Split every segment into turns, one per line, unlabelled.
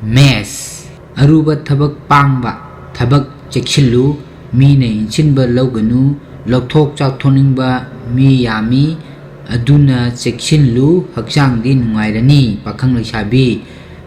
Mess Aruba Tabak Pangba Tabak Chekshilu Mine Inchinba Loganu Loktok Chautoningba Mi Yami Aduna Chekshinlu Hakchang Di Nungairani Pakang Laishabi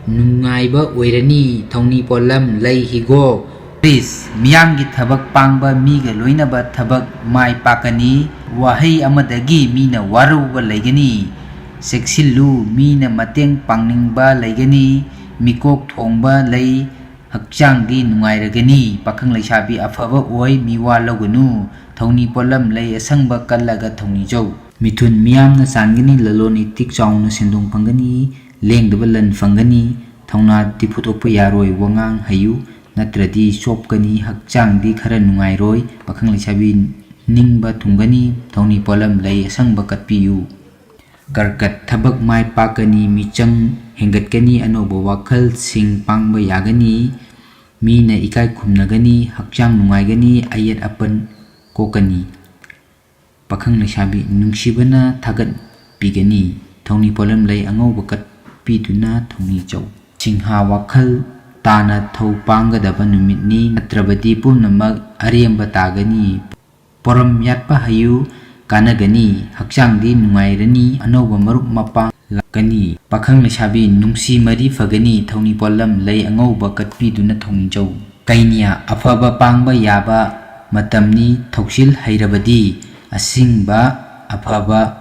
Nungaiba Oirani Tawni Polam Lay Higo Please Miyamgi Tabak Pangba Miga Loinaba Tabak Mai Pakani Wahai Amadagi Mina Waruba Laigani Chekshilu Mina Mateng Pangningba Laigani Mikok Thongba Lay Hakchang Di Nungairagani Pakang Laishabi Afaba Oi Miwa Loganu Tawni Polam Lay Asangba Kallaga Tawni Jau Mithun Miyamna Sangani Lalon Itik Chawna Sendong Pangani Lengdaba Lan Fangani Thawna Di Phutokpa Yaroi Wangang Hayu Natradi Shopkani Hakchang Di Khara Nungairoi Pakang Laishabi Ningba Thungani Tawni Polam Lay Asangba Katpiyu Karkat Thabak Mai Pakani Michang Hengatkani Anoba Wakhal Sing Pangba Yagani Mina Ikai Khumnagani Hakchang Nungaigani Ayat Apan Kokani Pakang Laishabi Nungsibana Thagat Pigani Tawni Polam Lay Angoba Katpiduna Tawni Jau Singha Wakhal Tana Thau Pangadaba Numitni Natrabadi Pumnamak Aremba Tagani Poram Yatpa Hayu Kanagani Hakchang Di Nungairani Anoba Marup Mapang Lakani Pakang Laishabi Nungsi Mari Fagani Tawni Polam Lay Angoba Katpiduna Tawni Jau Kainia Afaba Pangba Yaba Matamni Thoksil Hairabadi Asingba Afaba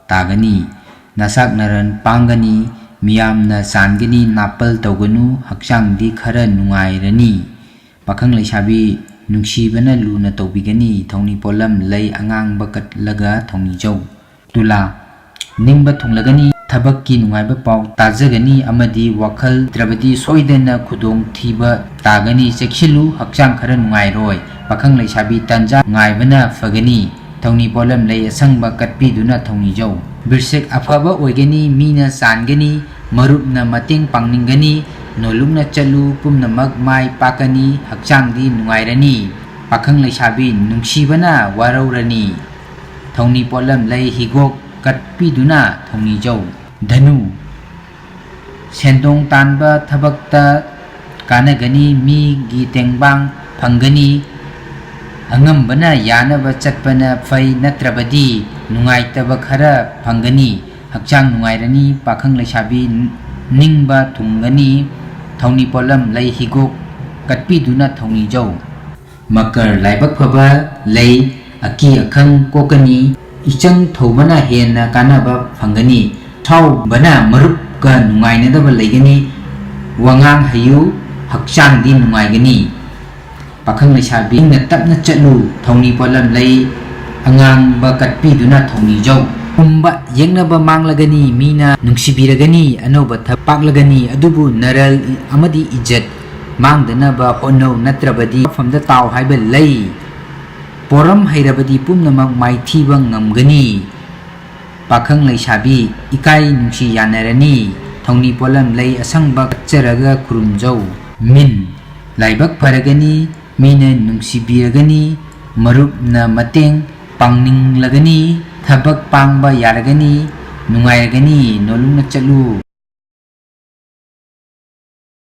Tagani Nasak Naran Pangani Miyamna Sangani Napal Tawganu Hakchang Di Khara Nungairani Pakang Laishabi Nungsibana Luna Tawbigani Tawni Polam Lay Angang Bakat Laga Tawni Jau Tula Ningba Thunglagani Thabakki Nungaiba Pau Tajagani Amadi Wakhal Trabadi Soidana Khudong Thiba Tagani Chekshilu Hakchang Khara Nungairoi Pakang Laishabi Tanja Ngaibana Fagani Tawni Polam Lay Asangba Katpiduna Tawni Jau Birsek Afaba Oigani Mina Sangani Marupna Mateng Pangningani Nolungna Chalu Pumnamak Mai Pakani Hakchang Di Nungairani Pakang Laishabi Nungsibana Waraurani Tawni Polam Lay Higok Katpiduna Tawni Jau Dhanu Sendong Tanba Thabakta Kanagani Mi Gi Tengbang Phangani Angambana Yanaba Chatpana Fai Natrabadi Nungaitaba Khara Phangani Hakchang Nungairani Pakang Laishabi Ningba Thungani Tawni Polam Lay Higok Katpiduna Tawni Jau Makar Laibak Phaba Lay Aki Akhang Kokani Ichang Thobana Hena Kanaba Phangani Thau Bana Marupka Nungainadaba Laigani Wangang Hayu Hakchang Di Nungaigani Pakang Laishabi Natapna Chatlu Tawni Polam Lay Angang Ba Katpiduna Tawni Jau Kumba Yengnaba Manglagani Mina Nungsibiragani Anoba Thapaklagani Adubu Naral Amadi Ijat Mangdanaba Hono Natrabadi Famda Tau Haiba Lay Poram Hairabadi Pumnamak Maithiba Ngamgani Pakang Laishabi Ikai Nungsi Yanarani Tawni Polam Lay Asangba Charaga Kurumjau Min Laibak Paragani Mina Nungsibiragani Marupna Mateng Pangninglagani Thabak Pangba Yaragani Nungairagani Nolungna Chalu